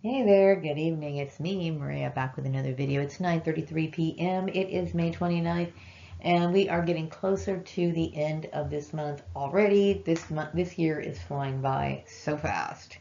Hey there, good evening. It's me, Maria, back with another video. It's 9:33 p.m. It is May 29th, and we are getting closer to the end of this month already. This year is flying by so fast.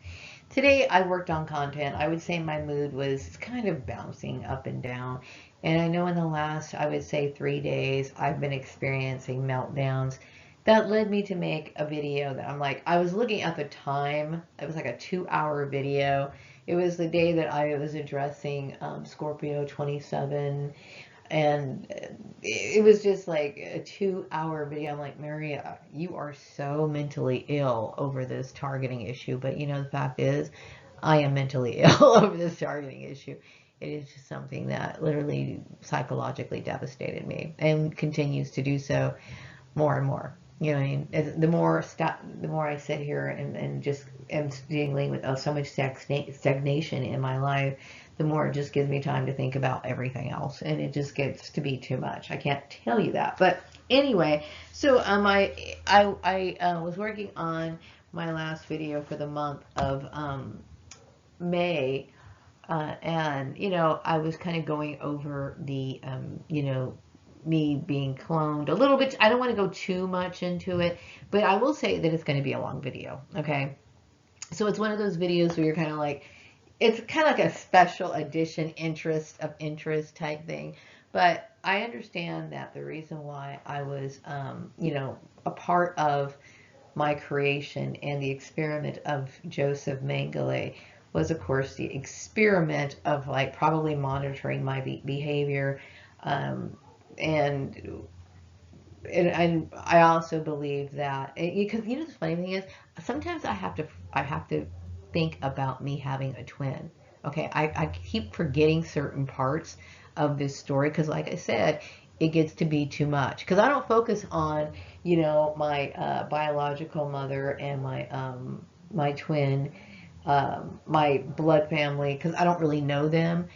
Today I worked on content. I would say my mood was kind of bouncing up and down. And I know in the last, I would say 3 days, I've been experiencing meltdowns. That led me to make a video that I'm like, I was looking at the time. It was like a 2 hour video. It was the day that I was addressing Scorpio 27, and it was just like a 2 hour video. I'm like, Maria, you are so mentally ill over this targeting issue. But the fact is, I am mentally ill over this targeting issue. It is just something that literally psychologically devastated me and continues to do so more and more. You know what I mean? The more I sit here and just am dealing with so much stagnation in my life, the more it just gives me time to think about everything else, and it just gets to be too much. I can't tell you that, but anyway. So I was working on my last video for the month of May, and I was kind of going over the me being cloned a little bit. I don't want to go too much into it, but I will say that it's going to be a long video. Okay, so it's one of those videos where you're kind of like, it's kind of like a special edition interest type thing. But I understand that the reason why I was a part of my creation and the experiment of Joseph Mengele was, of course, the experiment of like probably monitoring my behavior, um, and and I also believe that, because the funny thing is, sometimes I have to think about me having a twin. Okay, I keep forgetting certain parts of this story because, like I said, it gets to be too much. Because I don't focus on my biological mother and my twin, my blood family, because I don't really know them,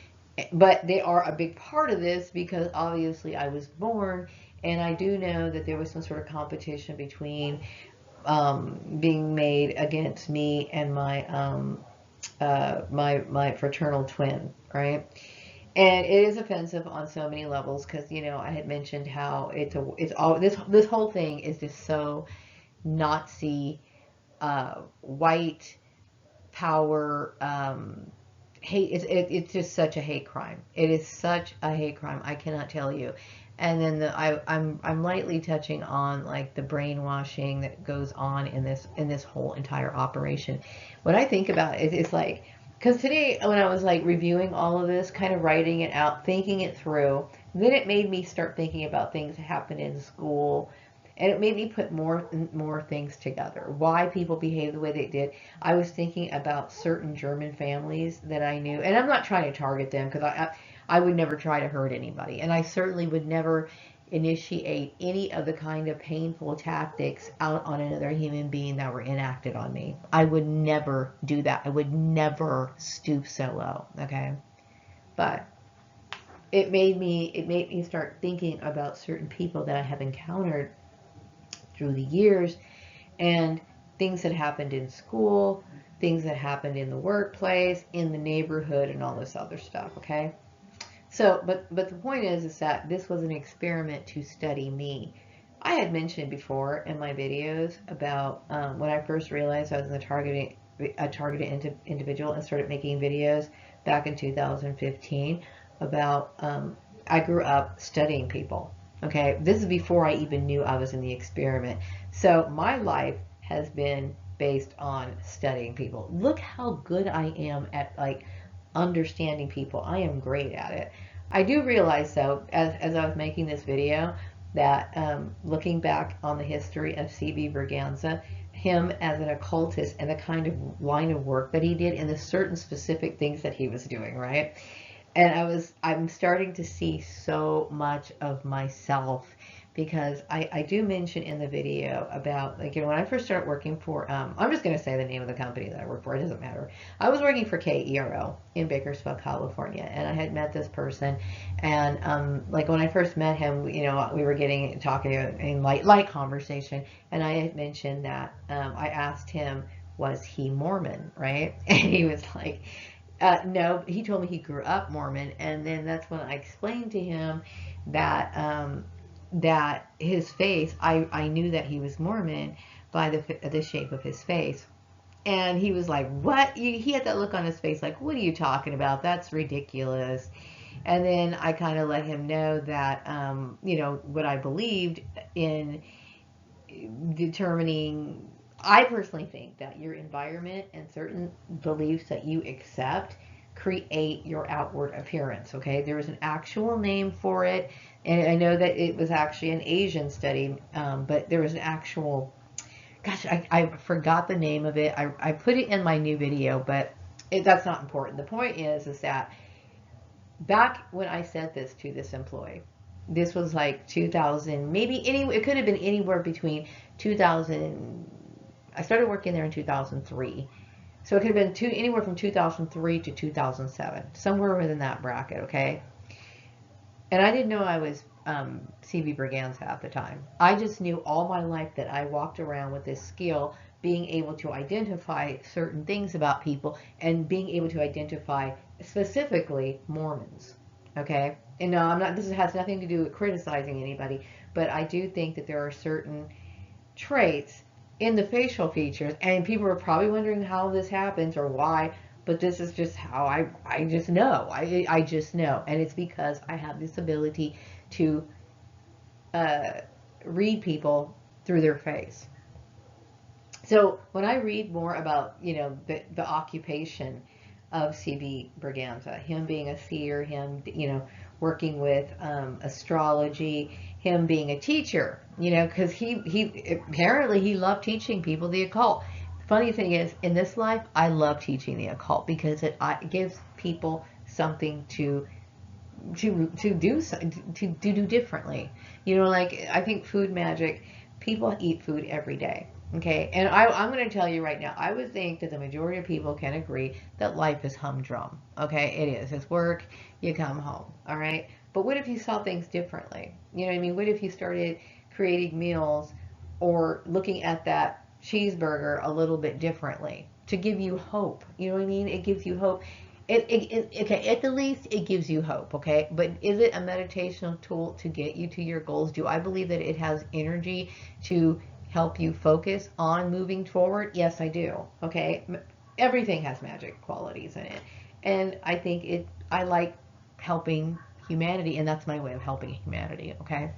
but they are a big part of this because obviously I was born, and I do know that there was some sort of competition between being made against me and my fraternal twin, right? And it is offensive on so many levels because I had mentioned how it's all this whole thing is just so Nazi, white power, hate. It's just such a hate crime. It is such a hate crime. I cannot tell you. And then I'm lightly touching on like the brainwashing that goes on in this whole entire operation. What I think about it is like, because today when I was like reviewing all of this, kind of writing it out, thinking it through, then it made me start thinking about things that happened in school, and it made me put more things together. Why people behave the way they did. I was thinking about certain German families that I knew, and I'm not trying to target them because I would never try to hurt anybody, and I certainly would never initiate any of the kind of painful tactics out on another human being that were enacted on me. I would never do that. I would never stoop so low. Okay, but it made me start thinking about certain people that I have encountered through the years, and things that happened in school, things that happened in the workplace, in the neighborhood, and all this other stuff. Okay, so but the point is that this was an experiment to study me. I had mentioned before in my videos about when I first realized I was a targeted individual and started making videos back in 2015 about I grew up studying people. Okay, this is before I even knew I was in the experiment. So my life has been based on studying people. Look how good I am at like understanding people. I am great at it. I do realize though, as I was making this video, that looking back on the history of C.B. Berganza, him as an occultist and the kind of line of work that he did and the certain specific things that he was doing, right? And I'm starting to see so much of myself because I do mention in the video about, like, when I first started working for, I'm just going to say the name of the company that I work for, it doesn't matter. I was working for KERO in Bakersfield, California, and I had met this person, and like when I first met him, we were talking in light conversation, and I had mentioned that I asked him, was he Mormon, right? And he was like, No, he told me he grew up Mormon, and then that's when I explained to him that that his face, I knew that he was Mormon by the shape of his face. And he was like, what? He had that look on his face like, what are you talking about? That's ridiculous. And then I kind of let him know that, you know, what I believed in determining. I personally think that your environment and certain beliefs that you accept create your outward appearance. Okay, there is an actual name for it, and I know that it was actually an Asian study, but there was an actual, gosh, I forgot the name of it. I put it in my new video, but that's not important. The point is that back when I said this to this employee, this was like 2000, maybe it could have been anywhere between 2000. I started working there in 2003. So it could have been anywhere from 2003 to 2007, somewhere within that bracket, okay? And I didn't know I was CB Braganza at the time. I just knew all my life that I walked around with this skill, being able to identify certain things about people and being able to identify specifically Mormons, okay? And no, I'm not, this has nothing to do with criticizing anybody, but I do think that there are certain traits in the facial features, and people are probably wondering how this happens or why, but this is just how I just know. I just know, and it's because I have this ability to read people through their face. So when I read more about, you know, the occupation of CB Braganza, him being a seer, him, you know, working with astrology, him being a teacher, you know, because he apparently he loved teaching people the occult. Funny thing is, in this life, I love teaching the occult because it gives people something to do differently. You know, like I think food magic, people eat food every day. Okay, and I'm going to tell you right now, I would think that the majority of people can agree that life is humdrum. Okay, it is. It's work, you come home. All right, but what if you saw things differently? You know what I mean? What if you started creating meals or looking at that cheeseburger a little bit differently to give you hope? You know what I mean? It gives you hope. Okay, at the least it gives you hope, okay? But is it a meditational tool to get you to your goals? Do I believe that it has energy to help you focus on moving forward? Yes, I do, okay? Everything has magic qualities in it. And I think I like helping humanity, and that's my way of helping humanity, okay?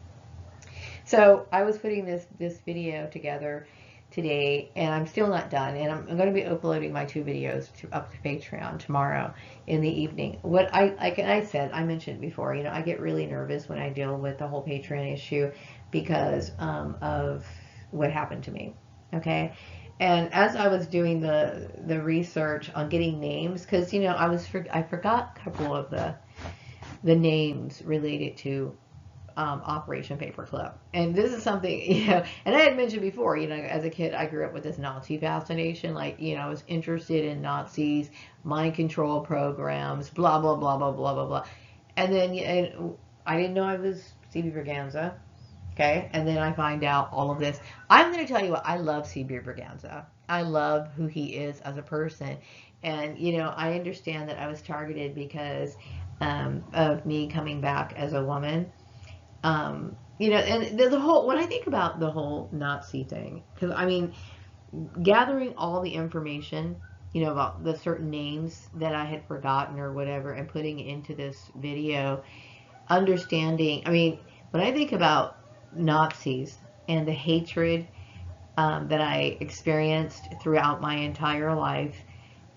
So I was putting this video together today, and I'm still not done, and I'm going to be uploading my 2 videos up to Patreon tomorrow in the evening. What like I said, I mentioned before, you know, I get really nervous when I deal with the whole Patreon issue because of what happened to me, okay? And as I was doing the research on getting names, because, you know, I forgot a couple of the names related to Operation Paperclip. And this is something, you know, and I had mentioned before, you know, as a kid, I grew up with this Nazi fascination. Like, you know, I was interested in Nazis, mind control programs, blah, blah, blah, blah, blah, blah, blah. And then I didn't know I was CB Braganza. Okay. And then I find out all of this. I'm going to tell you what, I love CB Braganza. I love who he is as a person. And, you know, I understand that I was targeted because of me coming back as a woman. You know, and the whole, when I think about the whole Nazi thing, because I mean, gathering all the information, you know, about the certain names that I had forgotten or whatever, and putting it into this video, understanding, I mean, when I think about Nazis and the hatred that I experienced throughout my entire life,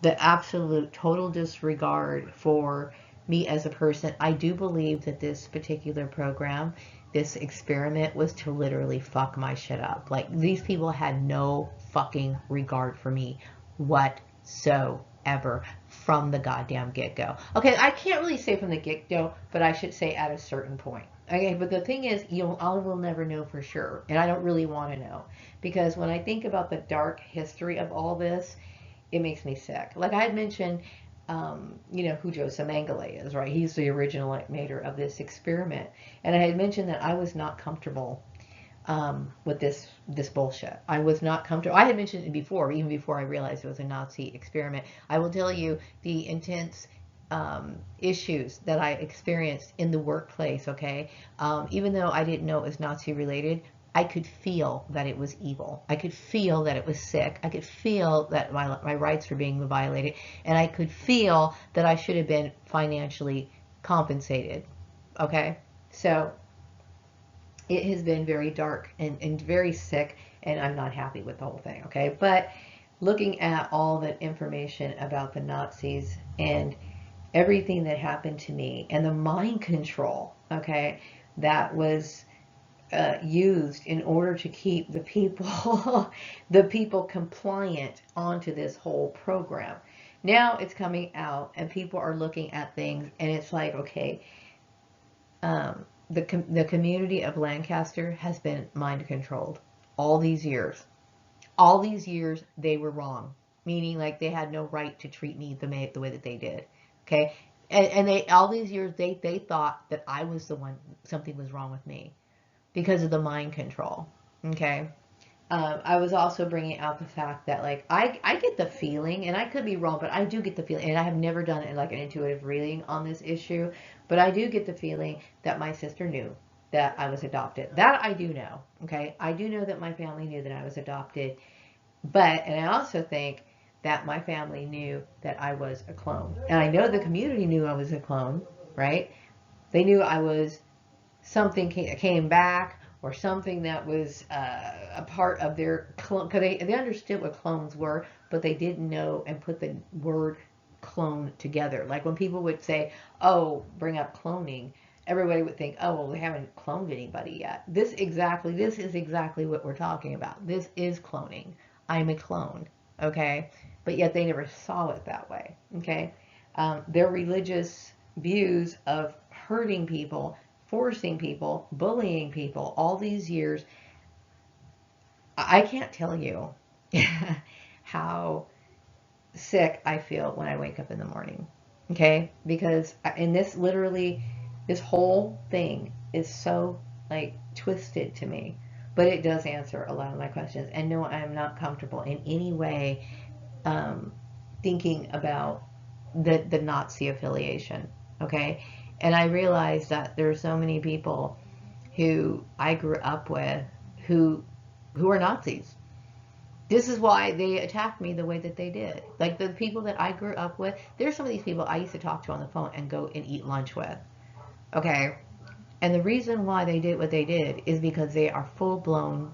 the absolute total disregard for me as a person, I do believe that this particular program, this experiment, was to literally fuck my shit up. Like, these people had no fucking regard for me whatsoever from the goddamn get-go. Okay, I can't really say from the get-go, but I should say at a certain point. Okay, but the thing is, I will never know for sure, and I don't really want to know, because when I think about the dark history of all this, it makes me sick. Like I had mentioned, you know, who Joseph Mengele is, right? He's the originator of this experiment. And I had mentioned that I was not comfortable with this bullshit. I was not comfortable. I had mentioned it before, even before I realized it was a Nazi experiment. I will tell you the intense issues that I experienced in the workplace, okay? Even though I didn't know it was Nazi related, I could feel that it was evil. I could feel that it was sick. I could feel that my rights were being violated. And I could feel that I should have been financially compensated, okay? So it has been very dark and very sick, and I'm not happy with the whole thing, okay? But looking at all that information about the Nazis and everything that happened to me and the mind control, okay, that was used in order to keep the people the people compliant onto this whole program. Now it's coming out and people are looking at things and it's like, okay, the community of Lancaster has been mind controlled all these years. All these years they were wrong, meaning like they had no right to treat me the way that they did. Okay, and they all these years they thought that I was the one, something was wrong with me because of the mind control. Okay. I was also bringing out the fact that like I get the feeling, and I could be wrong, but I do get the feeling, and I have never done it like an intuitive reading on this issue, but I do get the feeling that my sister knew that I was adopted. That I do know. Okay, I do know that my family knew that I was adopted, but and I also think that my family knew that I was a clone, and I know the community knew I was a clone, right? They knew I was something came back or something that was a part of their clone, because they understood what clones were, but they didn't know and put the word clone together. Like when people would say, oh, bring up cloning, everybody would think, oh, well, we haven't cloned anybody yet. This is exactly what we're talking about. This is cloning. I'm a clone, okay? But yet they never saw it that way, okay? Their religious views of hurting people, forcing people, bullying people all these years. I can't tell you how sick I feel when I wake up in the morning. Okay? Because in this literally, this whole thing is so like twisted to me. But it does answer a lot of my questions. And no, I am not comfortable in any way thinking about the Nazi affiliation. Okay? And I realize that there are so many people who I grew up with who are Nazis. This is why they attacked me the way that they did. Like the people that I grew up with, there's some of these people I used to talk to on the phone and go and eat lunch with. Okay? And the reason why they did what they did is because they are full-blown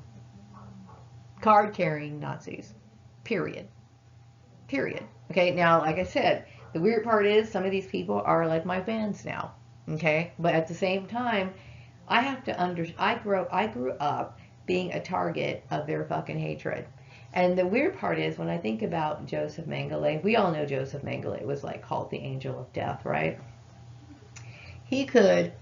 card-carrying Nazis. Period. Period. Okay? Now, like I said, the weird part is some of these people are like my fans now. Okay? But at the same time, I have to I grew up being a target of their fucking hatred. And the weird part is when I think about Joseph Mengele, we all know Joseph Mengele was like called the angel of death, right? He could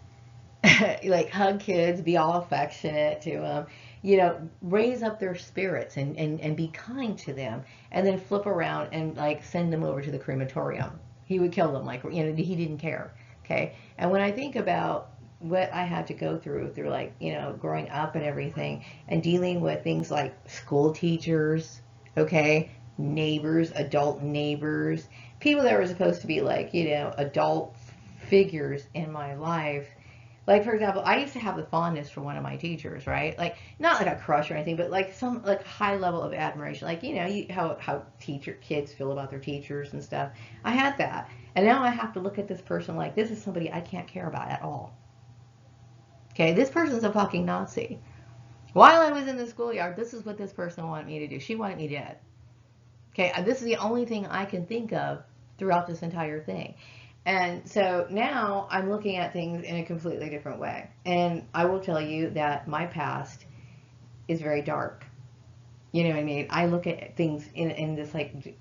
like hug kids, be all affectionate to them, you know, raise up their spirits and be kind to them, and then flip around and like send them over to the crematorium. He would kill them, like, you know, he didn't care. Okay. And when I think about what I had to go through like, you know, growing up and everything and dealing with things like school teachers, okay, neighbors, adult neighbors, people that were supposed to be like, you know, adult figures in my life. Like, for example, I used to have the fondness for one of my teachers, right? Like, not like a crush or anything, but like some like high level of admiration. Like, you know, how teacher kids feel about their teachers and stuff. I had that. And now I have to look at this person like this is somebody I can't care about at all. Okay, this person's a fucking Nazi. While I was in the schoolyard, this is what this person wanted me to do. She wanted me dead. Okay, this is the only thing I can think of throughout this entire thing. And so now I'm looking at things in a completely different way. And I will tell you that my past is very dark. You know what I mean? I look at things in this like,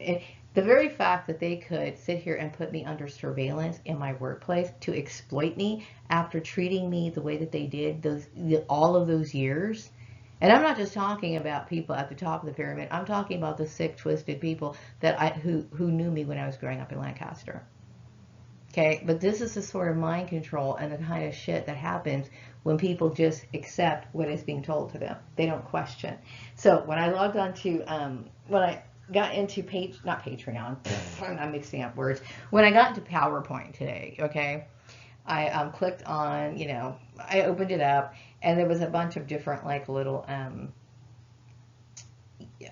the very fact that they could sit here and put me under surveillance in my workplace to exploit me after treating me the way that they did all of those years. And I'm not just talking about people at the top of the pyramid. I'm talking about the sick, twisted people that who knew me when I was growing up in Lancaster. Okay, but this is the sort of mind control and the kind of shit that happens when people just accept what is being told to them. They don't question. So when I logged on to, when I got into not Patreon, I'm mixing up words. When I got into PowerPoint today, okay, I clicked on, I opened it up and there was a bunch of different like little,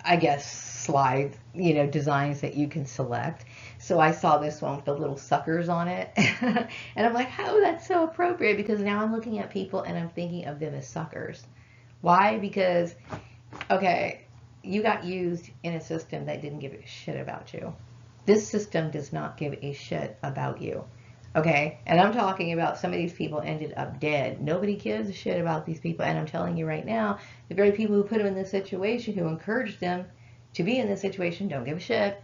I guess, slide, designs that you can select. So I saw this one with the little suckers on it. And I'm like, oh, that's so appropriate, because now I'm looking at people and I'm thinking of them as suckers. Why? Because, okay, you got used in a system that didn't give a shit about you. This system does not give a shit about you. Okay, and I'm talking about some of these people ended up dead. Nobody gives a shit about these people, and I'm telling you right now, the very people who put them in this situation, who encouraged them to be in this situation, don't give a shit.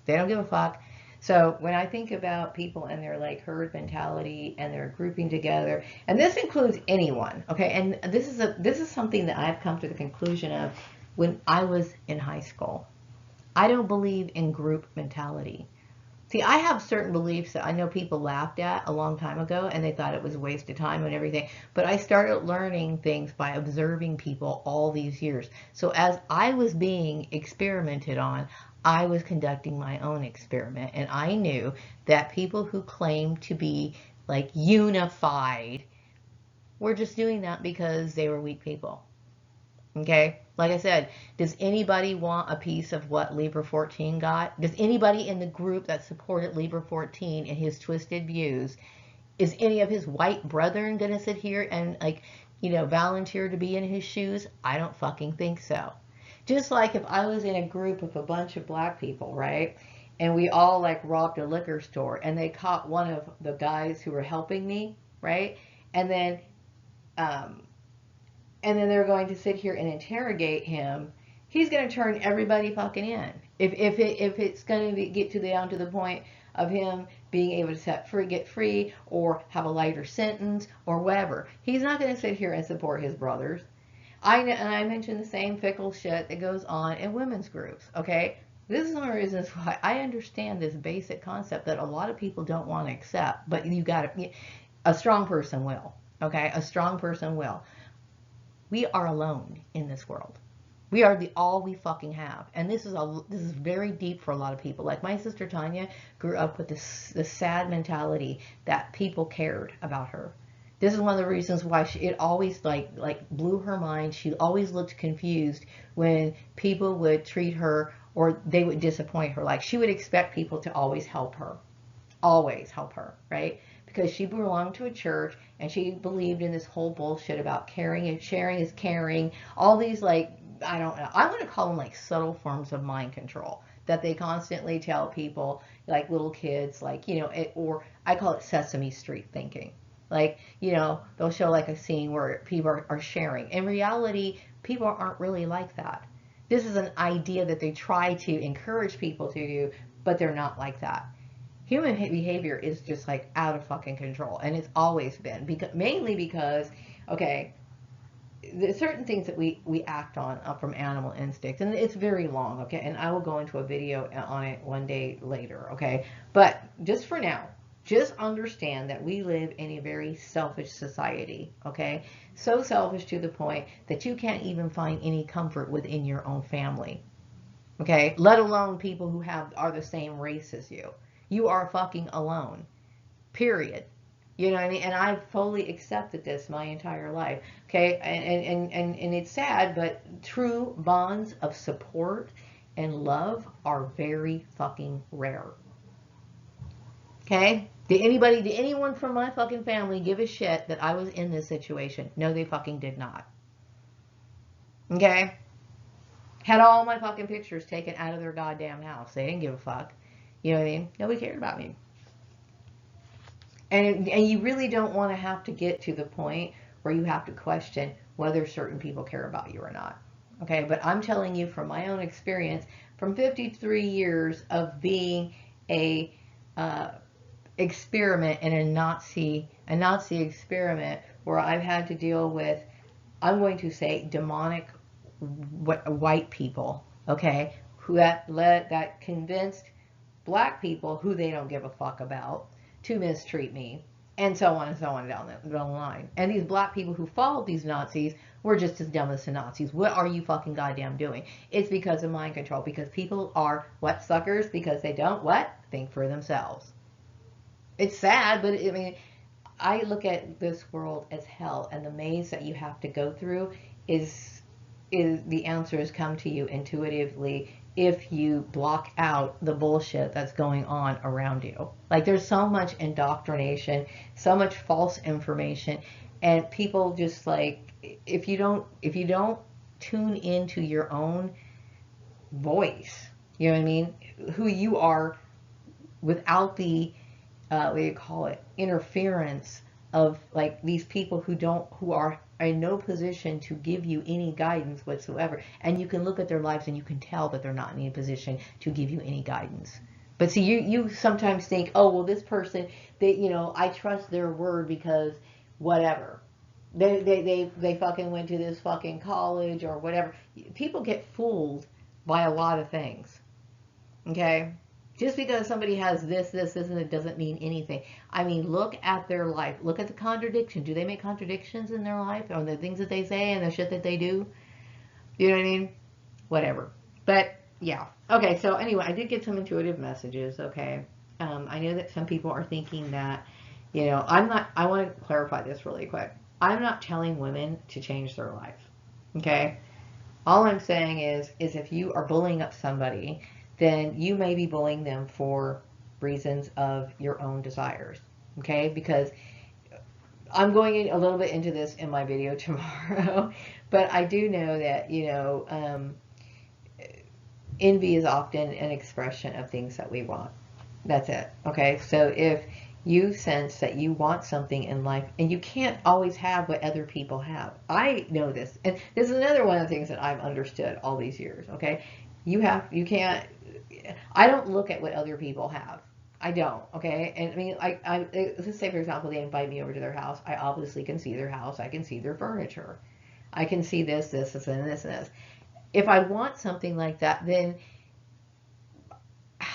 They don't give a fuck. So when I think about people and their like herd mentality and their grouping together, and this includes anyone, okay, and this is something that I've come to the conclusion of when I was in high school. I don't believe in group mentality. See, I have certain beliefs that I know people laughed at a long time ago and they thought it was a waste of time and everything. But I started learning things by observing people all these years. So as I was being experimented on, I was conducting my own experiment. And I knew that people who claimed to be like unified were just doing that because they were weak people. Okay, like I said, does anybody want a piece of what Libra 14 got? Does anybody in the group that supported Libra 14 and his twisted views, is any of his white brethren going to sit here and like, volunteer to be in his shoes? I don't fucking think so. Just like if I was in a group of a bunch of black people, right? And we all like robbed a liquor store and they caught one of the guys who were helping me, right? And then, um, they're going to sit here and interrogate him. He's going to turn everybody fucking in. If it's going to get down to the point of him being able to get free or have a lighter sentence or whatever, he's not going to sit here and support his brothers. I mentioned the same fickle shit that goes on in women's groups. Okay, this is one of the reasons why I understand this basic concept that a lot of people don't want to accept, but a strong person will. Okay, a strong person will. We are alone in this world. We are all we fucking have. And this is very deep for a lot of people. Like my sister Tanya grew up with this sad mentality that people cared about her. This is one of the reasons why it always like blew her mind. She always looked confused when people would treat her or they would disappoint her. Like she would expect people to always help her, right? Because she belonged to a church and she believed in this whole bullshit about caring and sharing is caring. All these like, I don't know, I want to call them like subtle forms of mind control that they constantly tell people, like little kids, like, or I call it Sesame Street thinking. Like, they'll show like a scene where people are sharing. In reality, people aren't really like that. This is an idea that they try to encourage people to do, but they're not like that. Human behavior is just like out of fucking control, and it's always been, mainly because, okay, there's certain things that we act on from animal instincts, and it's very long, okay, and I will go into a video on it one day later, okay, but just for now, just understand that we live in a very selfish society, okay, so selfish to the point that you can't even find any comfort within your own family, okay, let alone people who are the same race as you. You are fucking alone, period. You know what I mean? And I've fully accepted this my entire life. Okay, and it's sad, but true bonds of support and love are very fucking rare. Okay? Did anyone from my fucking family give a shit that I was in this situation? No, they fucking did not. Okay? Had all my fucking pictures taken out of their goddamn house. They didn't give a fuck. You know what I mean? Nobody cared about me. And you really don't want to have to get to the point where you have to question whether certain people care about you or not. Okay, but I'm telling you from my own experience, from 53 years of being a experiment in a Nazi experiment where I've had to deal with, I'm going to say, demonic white people, okay, that convinced black people, who they don't give a fuck about, to mistreat me, and so on down the line. And these black people who followed these Nazis were just as dumb as the Nazis. What are you fucking goddamn doing? It's because of mind control. Because people are what, suckers? Because they don't what? Think for themselves. It's sad, but I mean, I look at this world as hell, and the maze that you have to go through is the answers come to you intuitively if you block out the bullshit that's going on around you. Like, there's so much indoctrination, so much false information, and people just like, if you don't tune into your own voice, you know what I mean, who you are, without the what do you call it, interference of like these people who are in no position to give you any guidance whatsoever. And you can look at their lives and you can tell that they're not in any position to give you any guidance. But see, you sometimes think, oh, well, this person, I trust their word because whatever. They fucking went to this fucking college or whatever. People get fooled by a lot of things. Okay? Just because somebody has this, and it doesn't mean anything. I mean, look at their life. Look at the contradiction. Do they make contradictions in their life? Or the things that they say and the shit that they do? You know what I mean? Whatever. But, yeah. Okay, so anyway, I did get some intuitive messages, okay? I know that some people are thinking that, I want to clarify this really quick. I'm not telling women to change their life, okay? All I'm saying is if you are bullying up somebody, then you may be bullying them for reasons of your own desires, okay? Because I'm going a little bit into this in my video tomorrow, but I do know that, envy is often an expression of things that we want. That's it, okay? So if you sense that you want something in life and you can't always have what other people have. I know this. And this is another one of the things that I've understood all these years, okay? I don't look at what other people have. I don't, okay? And I mean, let's say, for example, they invite me over to their house. I obviously can see their house. I can see their furniture. I can see this, and this. If I want something like that, then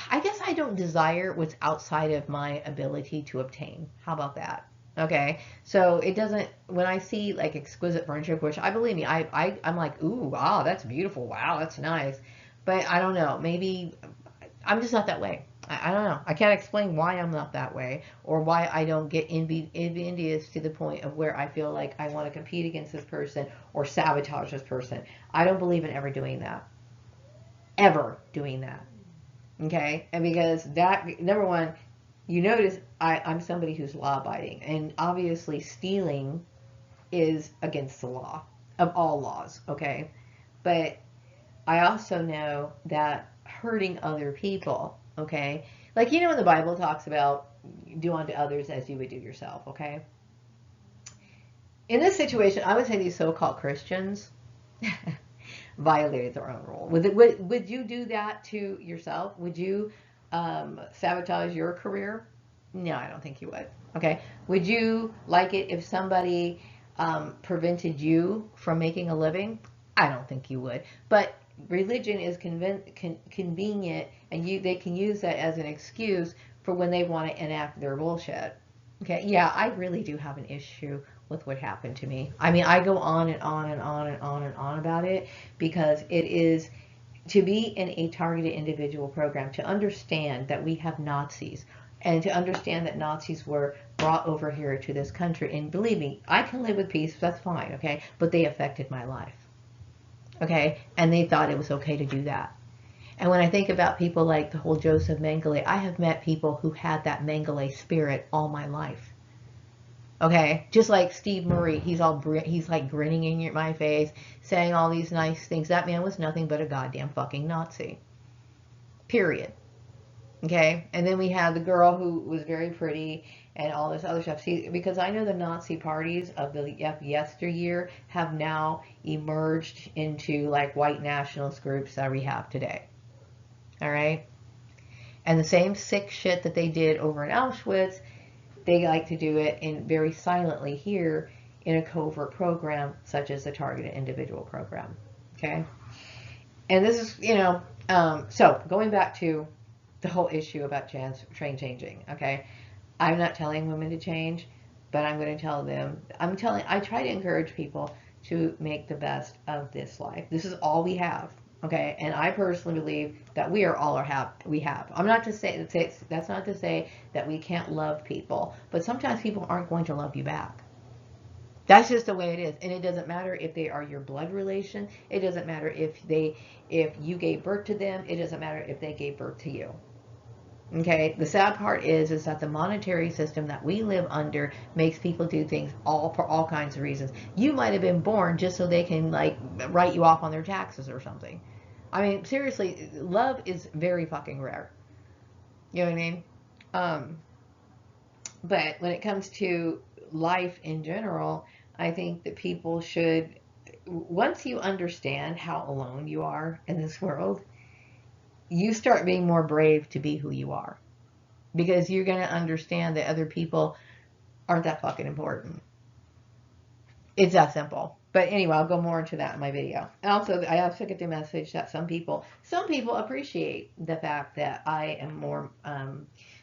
I guess I don't desire what's outside of my ability to obtain. How about that? Okay, so it doesn't, when I see like exquisite furniture, which believe me, I'm like, ooh, wow, that's beautiful. Wow, that's nice. But I don't know, maybe I'm just not that way. I don't know. I can't explain why I'm not that way or why I don't get envious to the point of where I feel like I want to compete against this person or sabotage this person. I don't believe in ever doing that. Ever doing that. Okay? And because that, number one, you notice I'm somebody who's law-abiding. And obviously stealing is against the law, of all laws. Okay? But I also know that hurting other people, okay? Like, when the Bible talks about do unto others as you would do yourself, okay? In this situation, I would say these so-called Christians violated their own rule. Would you do that to yourself? Would you sabotage your career? No, I don't think you would. Okay. Would you like it if somebody prevented you from making a living? I don't think you would. But religion is convenient, and they can use that as an excuse for when they want to enact their bullshit. Okay, yeah, I really do have an issue with what happened to me. I mean, I go on and on and on and on and on about it because it is, to be in a targeted individual program, to understand that we have Nazis, and to understand that Nazis were brought over here to this country. And believe me, I can live with peace, that's fine, okay? But they affected my life, okay? And they thought it was okay to do that. And when I think about people like the whole Joseph Mengele, I have met people who had that Mengele spirit all my life. Okay, just like Steve Murray, he's like grinning in my face, saying all these nice things. That man was nothing but a goddamn fucking Nazi. Period. Okay, and then we had the girl who was very pretty and all this other stuff. See, because I know the Nazi parties of the yesteryear have now emerged into like white nationalist groups that we have today. All right, and the same sick shit that they did over in Auschwitz, they like to do it in very silently here in a covert program such as the Targeted Individual Program. Okay, and this is, so going back to the whole issue about train changing. Okay, I'm not telling women to change, but I'm going to tell them, I try to encourage people to make the best of this life. This is all we have. Okay. And I personally believe that we are all we have. I'm not to say, that's not to say that we can't love people, but sometimes people aren't going to love you back. That's just the way it is. And it doesn't matter if they are your blood relation. It doesn't matter if you gave birth to them. It doesn't matter if they gave birth to you. Okay, the sad part is that the monetary system that we live under makes people do things all for all kinds of reasons. You might have been born just so they can like write you off on their taxes or something. I mean, seriously, love is very fucking rare. You know what I mean? Um, but when it comes to life in general, I think that people should, once you understand how alone you are in this world, you start being more brave to be who you are, because you're going to understand that other people aren't that fucking important. It's that simple. But anyway, I'll go more into that in my video. And also, I also get the message that some people appreciate the fact that I am more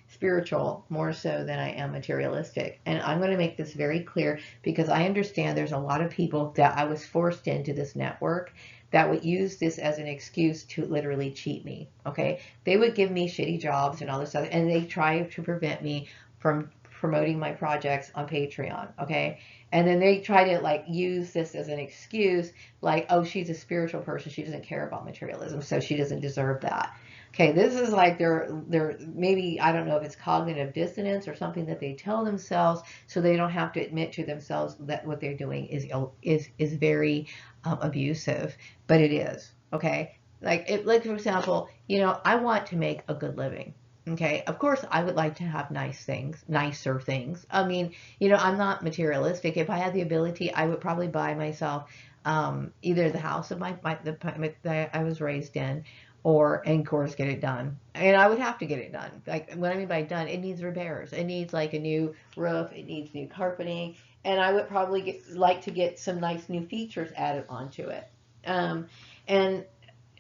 spiritual, more so than I am materialistic. And I'm going to make this very clear, because I understand there's a lot of people that I was forced into this network that would use this as an excuse to literally cheat me. Okay, they would give me shitty jobs and all this stuff, and they try to prevent me from promoting my projects on Patreon. Okay, and then they try to like use this as an excuse, like, oh, she's a spiritual person, she doesn't care about materialism, so she doesn't deserve that. Okay, this is like they're maybe, I don't know if it's cognitive dissonance or something that they tell themselves so they don't have to admit to themselves that what they're doing is very abusive, but it is. Okay, like for example, I want to make a good living. Okay, of course I would like to have nice things, nicer things. I mean, I'm not materialistic. If I had the ability, I would probably buy myself either the house of that I was raised in, or, and of course, get it done. And I would have to get it done. Like, what I mean by done, it needs repairs. It needs like a new roof. It needs new carpeting. And I would probably like to get some nice new features added onto it. And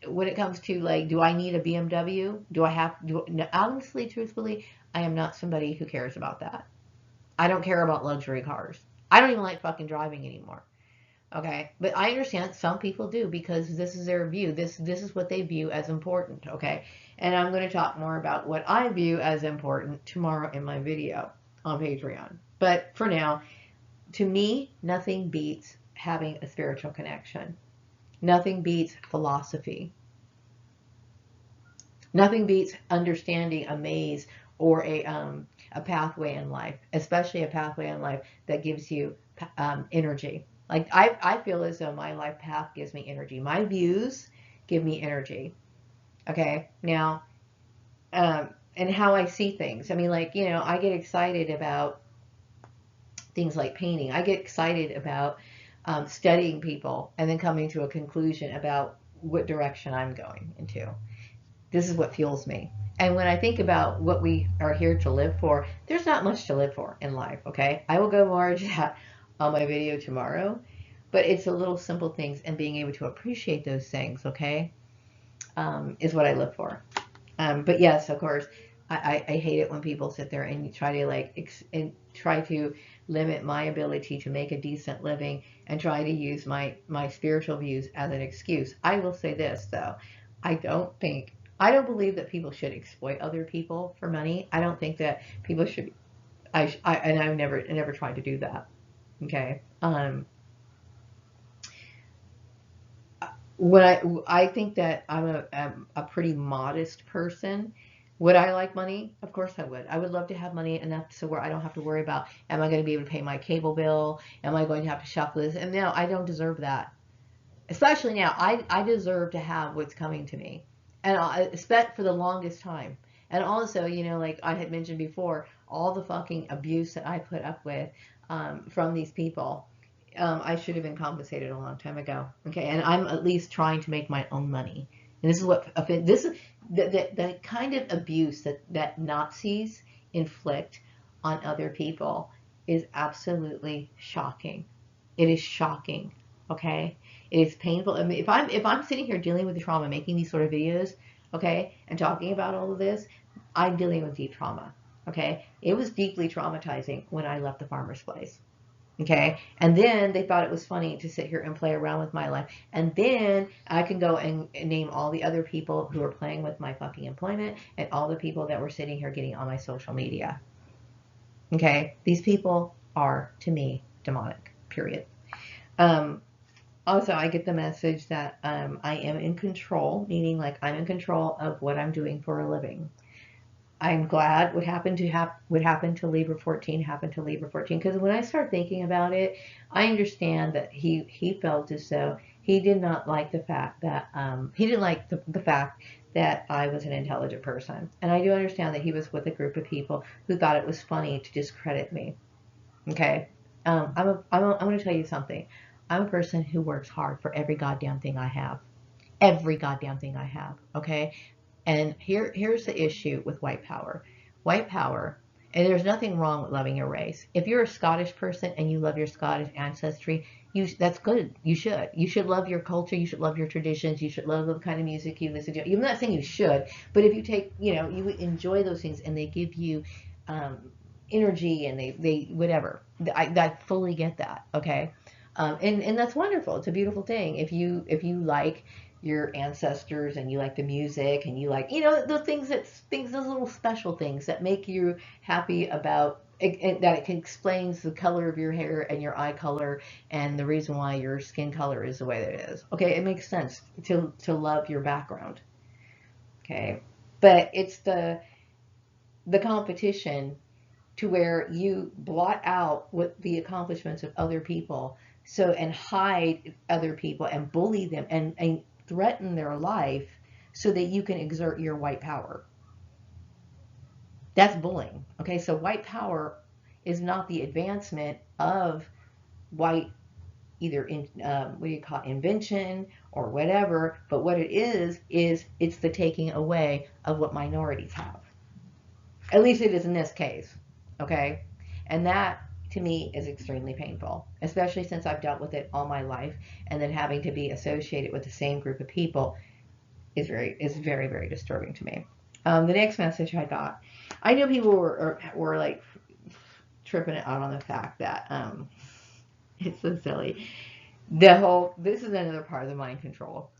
when it comes to like, do I need a BMW? Honestly, truthfully, I am not somebody who cares about that. I don't care about luxury cars. I don't even like fucking driving anymore. Okay, but I understand some people do, because this is their view. This is what they view as important. Okay, and I'm going to talk more about what I view as important tomorrow in my video on Patreon. But for now, to me, nothing beats having a spiritual connection. Nothing beats philosophy. Nothing beats understanding a maze or a pathway in life, especially a pathway in life that gives you energy. Like, I feel as though my life path gives me energy. My views give me energy. Okay, now, and how I see things. I mean, like, I get excited about things like painting. I get excited about studying people and then coming to a conclusion about what direction I'm going into. This is what fuels me. And when I think about what we are here to live for, there's not much to live for in life, okay? I will go more into that on my video tomorrow, but it's the little simple things and being able to appreciate those things, okay, is what I live for. But yes, of course, I hate it when people sit there and try to try to limit my ability to make a decent living and try to use my spiritual views as an excuse. I will say this though, I don't believe that people should exploit other people for money. I don't think that people should. And I've never tried to do that. Okay. I think that I'm a pretty modest person. Would I like money? Of course I would. I would love to have money enough so where I don't have to worry about, am I going to be able to pay my cable bill? Am I going to have to shuffle this? And no, I don't deserve that. Especially now, I deserve to have what's coming to me. And I expect for the longest time. And also, like I had mentioned before, all the fucking abuse that I put up with from these people, I should have been compensated a long time ago. Okay, and I'm at least trying to make my own money. And this is the kind of abuse that Nazis inflict on other people is absolutely shocking. It is shocking. Okay, it is painful. I mean, if I'm sitting here dealing with the trauma, making these sort of videos, okay, and talking about all of this, I'm dealing with deep trauma. Okay. It was deeply traumatizing when I left the farmer's place. Okay. And then they thought it was funny to sit here and play around with my life. And then I can go and name all the other people who were playing with my fucking employment and all the people that were sitting here getting on my social media. Okay. These people are, to me, demonic, period. Um, Also, I get the message that I am in control, meaning like I'm in control of what I'm doing for a living. I'm glad what happened to Libra 14 happened to Libra 14, because when I start thinking about it, I understand that he felt as though he did not like the fact that he didn't like the fact that I was an intelligent person, and I do understand that he was with a group of people who thought it was funny to discredit me. Okay, I'm going to tell you something. I'm a person who works hard for every goddamn thing I have. Every goddamn thing I have. Okay, and here's the issue with white power. White power, and there's nothing wrong with loving your race. If you're a Scottish person and you love your Scottish ancestry, that's good. You should. You should love your culture. You should love your traditions. You should love the kind of music you listen to. I'm not saying you should, but if you take, you enjoy those things and they give you um, energy and they whatever. I fully get that. Okay, and that's wonderful. It's a beautiful thing. If you like your ancestors and you like the music and you like the things those little special things that make you happy about it, that it can explains the color of your hair and your eye color and the reason why your skin color is the way that it is. Okay, it makes sense to love your background. Okay, but it's the competition to where you blot out what the accomplishments of other people, so and hide other people and bully them and threaten their life so that you can exert your white power. That's bullying. Okay, so white power is not the advancement of white, either in what do you call it, invention or whatever, but what it is it's the taking away of what minorities have. At least it is in this case. Okay, and that to me is extremely painful, especially since I've dealt with it all my life, and then having to be associated with the same group of people is very very disturbing to me. The next message I got, I know people were like tripping out on the fact that it's so silly. This is another part of the mind control.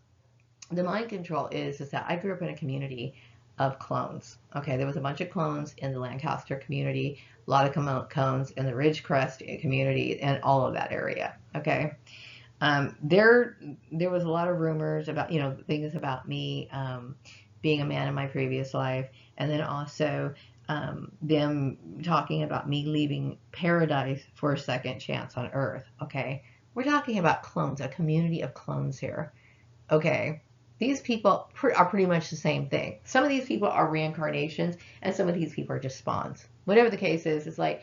The mind control is that I grew up in a community of clones. Okay, there was a bunch of clones in the Lancaster community, a lot of clones in the Ridgecrest community, and all of that area. Okay, there was a lot of rumors about things about me being a man in my previous life, and then also them talking about me leaving paradise for a second chance on Earth. Okay, we're talking about clones, a community of clones here. Okay, these people are pretty much the same thing. Some of these people are reincarnations, and some of these people are just spawns. Whatever the case is, it's like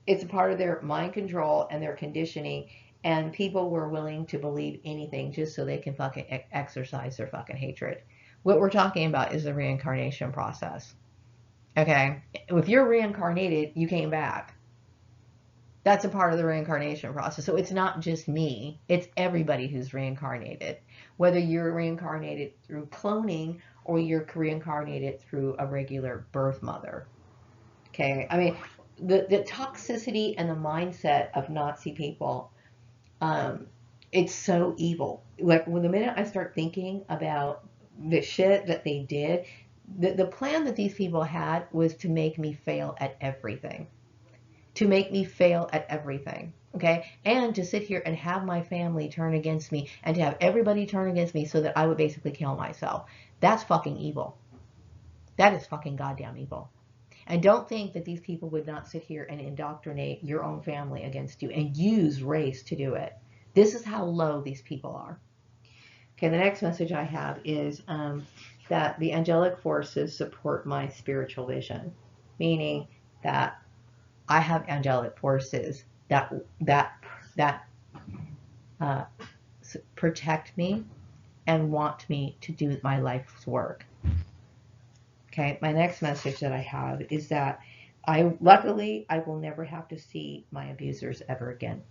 it's a part of their mind control and their conditioning, and people were willing to believe anything just so they can fucking exercise their fucking hatred. What we're talking about is the reincarnation process. Okay, if you're reincarnated, you came back. That's a part of the reincarnation process. So it's not just me, it's everybody who's reincarnated. Whether you're reincarnated through cloning or you're reincarnated through a regular birth mother. Okay, I mean, the toxicity and the mindset of Nazi people, um, it's so evil. Like when the minute I start thinking about the shit that they did, the plan that these people had was to make me fail at everything, to make me fail at everything. Okay, and to sit here and have my family turn against me and to have everybody turn against me so that I would basically kill myself. That's fucking evil. That is fucking goddamn evil. And don't think that these people would not sit here and indoctrinate your own family against you and use race to do it. This is how low these people are. Okay, the next message I have is that the angelic forces support my spiritual vision, meaning that I have angelic forces that uh, protect me and want me to do my life's work. Okay, my next message that I have is that luckily I will never have to see my abusers ever again.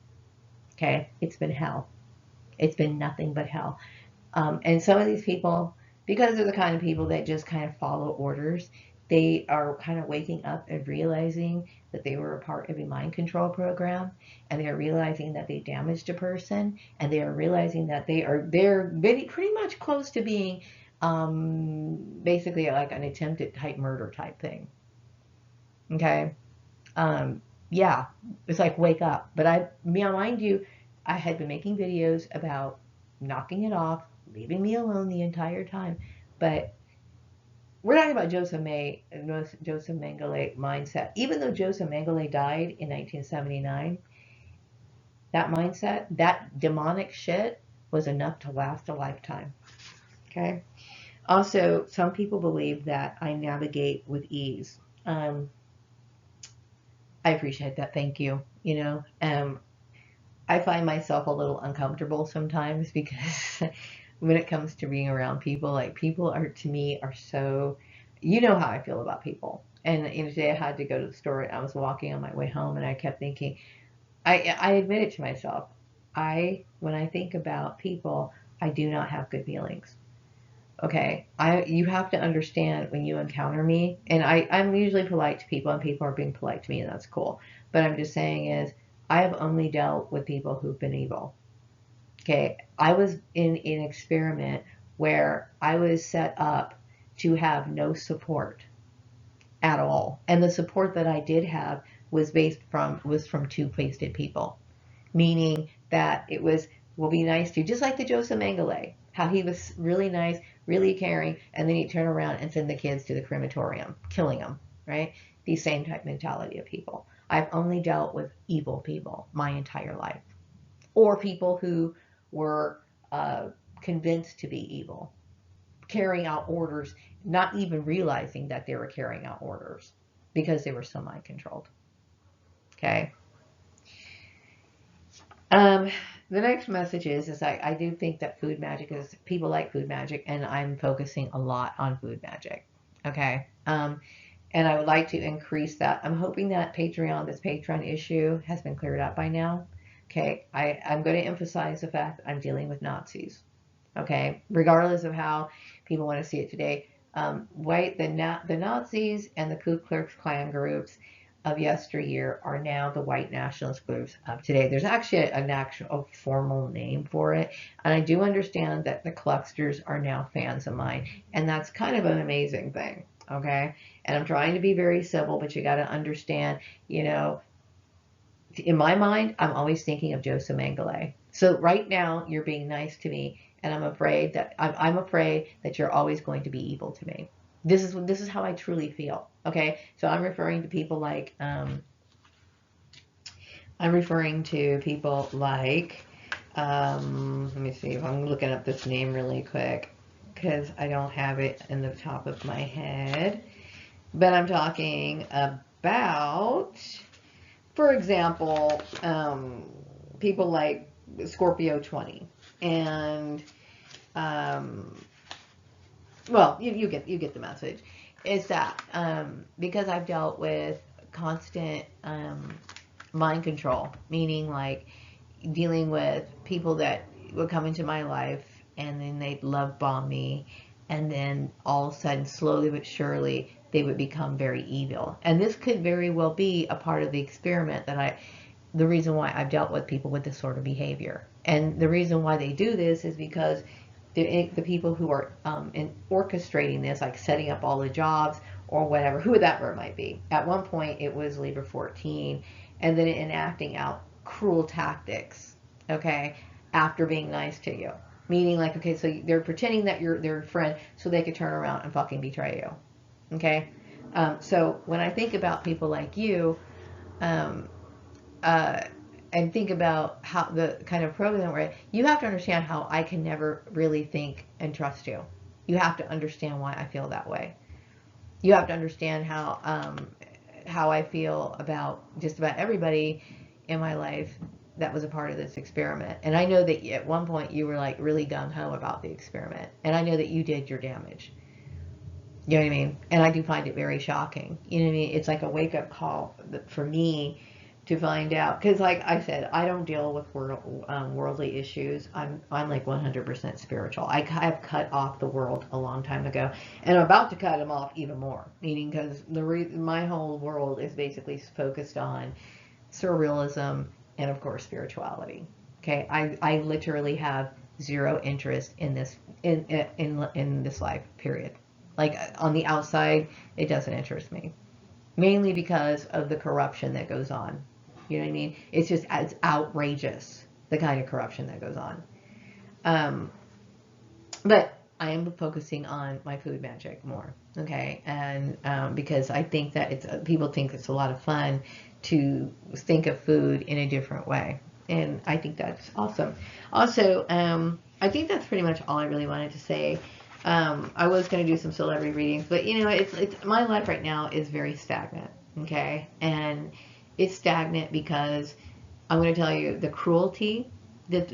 Okay, it's been hell. It's been nothing but hell. And some of these people, because they're the kind of people that just kind of follow orders, they are kind of waking up and realizing that they were a part of a mind control program, and they are realizing that they damaged a person, and they are realizing that they're pretty much close to being basically like an attempted type murder type thing. Okay. Yeah, it's like wake up. But mind you, I had been making videos about knocking it off, leaving me alone the entire time. But we're talking about Joseph Mengele mindset. Even though Joseph Mengele died in 1979, that mindset, that demonic shit, was enough to last a lifetime. Okay. Also, some people believe that I navigate with ease. I appreciate that. Thank you. I find myself a little uncomfortable sometimes because when it comes to being around people, like people are to me are so, how I feel about people. And today I had to go to the store and I was walking on my way home and I kept thinking, I admit it to myself. When I think about people, I do not have good feelings. Okay, you have to understand when you encounter me, and I'm usually polite to people, and people are being polite to me, and that's cool. But I'm just saying is, I have only dealt with people who've been evil. Okay, I was in an experiment where I was set up to have no support at all, and the support that I did have was from two-faced people, meaning that it was, will be nice to, just like the Joseph Mengele, how he was really nice, really caring, and then he'd turn around and send the kids to the crematorium, killing them, right? The same type mentality of people. I've only dealt with evil people my entire life, or people who were convinced to be evil, carrying out orders, not even realizing that they were carrying out orders because they were so mind controlled. Okay. The next message is I do think that food magic is, people like food magic, and I'm focusing a lot on food magic. Okay. And I would like to increase that. I'm hoping that this Patreon issue has been cleared up by now. Okay. I'm going to emphasize the fact that I'm dealing with Nazis. Okay. Regardless of how people want to see it today. The Nazis and the Ku Klux Klan groups of yesteryear are now the white nationalist groups of today. There's actually an actual formal name for it, and I do understand that the Clucksters are now fans of mine, and that's kind of an amazing thing. Okay, and I'm trying to be very civil, but you got to understand, in my mind, I'm always thinking of Joseph Mengele. So right now, you're being nice to me, and I'm afraid that you're always going to be evil to me. This is how I truly feel. Okay, so I'm referring to people like let me see if I'm looking up this name really quick because I don't have it in the top of my head. But I'm talking about, for example, people like Scorpio 20 and well, you get the message. Is that because I've dealt with constant mind control, meaning like dealing with people that would come into my life and then they'd love bomb me, and then all of a sudden, slowly but surely, they would become very evil. And this could very well be a part of the experiment the reason why I've dealt with people with this sort of behavior. And the reason why they do this is because the people who are orchestrating this, like setting up all the jobs or whatever, whoever it might be. At one point, it was Libra 14, and then enacting out cruel tactics, okay, after being nice to you. Meaning, like, okay, so they're pretending that you're their friend so they could turn around and fucking betray you, okay? So when I think about people like you, um, and think about how the kind of program we're in, you have to understand how I can never really think and trust you. You have to understand why I feel that way. You have to understand how I feel about just about everybody in my life that was a part of this experiment. And I know that at one point you were like really gung-ho about the experiment. And I know that you did your damage. You know what I mean? And I do find it very shocking. You know what I mean? It's like a wake-up call for me to find out, because like I said, I don't deal with worldly issues. I'm like 100% spiritual. Have cut off the world a long time ago, and I'm about to cut them off even more. Meaning, because my whole world is basically focused on surrealism and of course spirituality. Okay, I literally have zero interest in this in this life. Period. Like on the outside, it doesn't interest me, mainly because of the corruption that goes on. You know what I mean? It's outrageous, the kind of corruption that goes on. Um, but I am focusing on my food magic more, okay? And because I think that people think it's a lot of fun to think of food in a different way, and I think that's awesome. Also, I think that's pretty much all I really wanted to say. I was going to do some celebrity readings, but you know, it's my life right now is very stagnant, okay? And it's stagnant because I'm going to tell you the cruelty that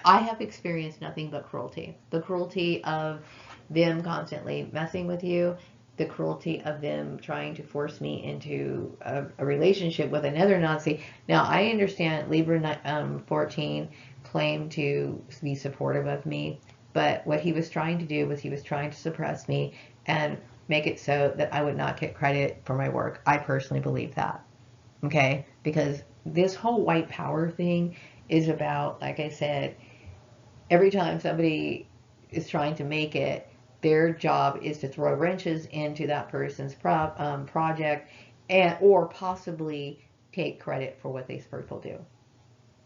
I have experienced nothing but cruelty. The cruelty of them constantly messing with you, the cruelty of them trying to force me into a relationship with another Nazi. Now, I understand Libra 14 claimed to be supportive of me, but what he was trying to do was he was trying to suppress me and make it so that I would not get credit for my work. I personally believe that. Okay? Because this whole white power thing is about, like I said, every time somebody is trying to make it, their job is to throw wrenches into that person's project, and or possibly take credit for what these people do.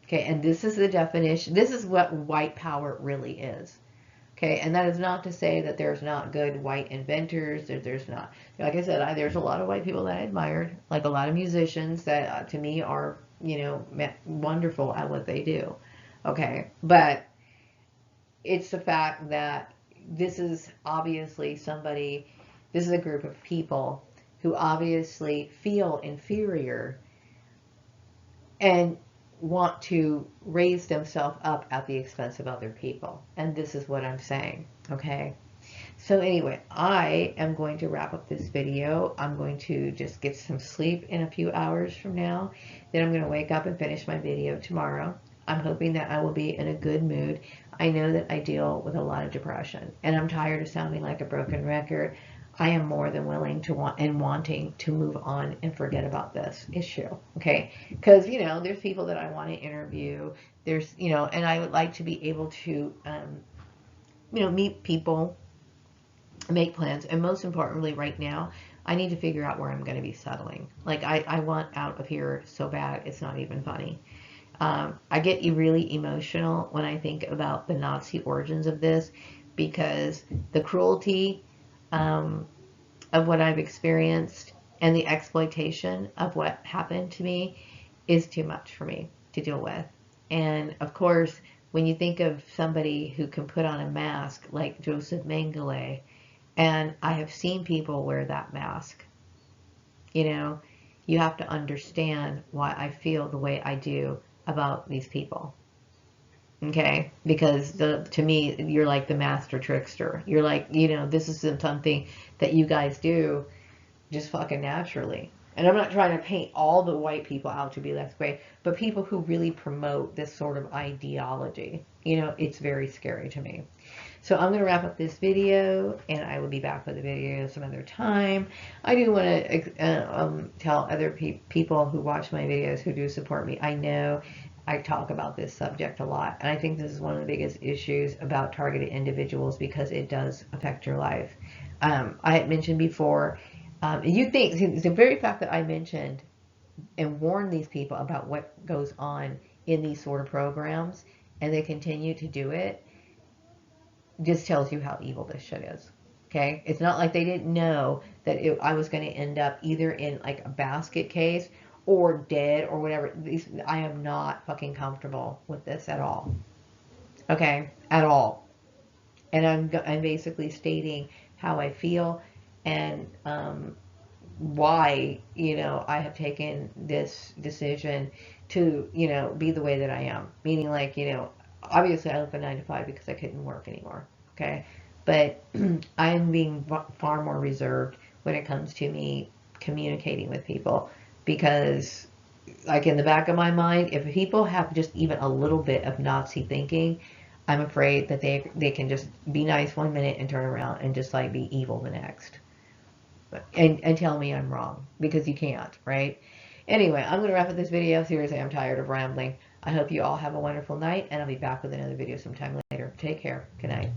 Okay, and this is the definition. This is what white power really is. Okay, and that is not to say that there's not good white inventors. There's not, like I said, there's a lot of white people that I admired, like a lot of musicians that to me are, you know, wonderful at what they do. Okay, but it's the fact that this is obviously this is a group of people who obviously feel inferior and want to raise themselves up at the expense of other people. And this is what I'm saying, okay? So anyway, I am going to wrap up this video. I'm going to just get some sleep in a few hours from now. Then I'm going to wake up and finish my video tomorrow. I'm hoping that I will be in a good mood. I know that I deal with a lot of depression, and I'm tired of sounding like a broken record. I am more than willing to wanting to move on and forget about this issue, okay? Because, you know, there's people that I want to interview. There's, you know, and I would like to be able to, you know, meet people, make plans, and most importantly, right now, I need to figure out where I'm going to be settling. Like, I want out of here so bad, it's not even funny. I get really emotional when I think about the Nazi origins of this, because the cruelty of what I've experienced and the exploitation of what happened to me is too much for me to deal with. And of course, when you think of somebody who can put on a mask like Joseph Mengele, and I have seen people wear that mask, you know, you have to understand why I feel the way I do about these people. Okay, because to me, you're like the master trickster. You're like, you know, this is something that you guys do just fucking naturally. And I'm not trying to paint all the white people out to be less great, but people who really promote this sort of ideology, you know, it's very scary to me. So I'm going to wrap up this video, and I will be back with a video some other time. I do want to tell other people who watch my videos, who do support me. I know I talk about this subject a lot, and I think this is one of the biggest issues about targeted individuals, because it does affect your life. I had mentioned before, you think the very fact that I mentioned and warned these people about what goes on in these sort of programs, and they continue to do it, just tells you how evil this shit is. Okay, it's not like they didn't know that I was going to end up either in like a basket case or dead or whatever. I am not fucking comfortable with this at all. Okay, at all. And I'm basically stating how I feel, and why, you know, I have taken this decision to, you know, be the way that I am. Meaning, like, you know, obviously I left a 9 to 5 because I couldn't work anymore. Okay, but I'm being far more reserved when it comes to me communicating with people, because like in the back of my mind, if people have just even a little bit of Nazi thinking, I'm afraid that they can just be nice one minute and turn around and just like be evil the next. And tell me I'm wrong, because you can't, right? Anyway, I'm going to wrap up this video. Seriously, I'm tired of rambling. I hope you all have a wonderful night, and I'll be back with another video sometime later. Take care. Good night.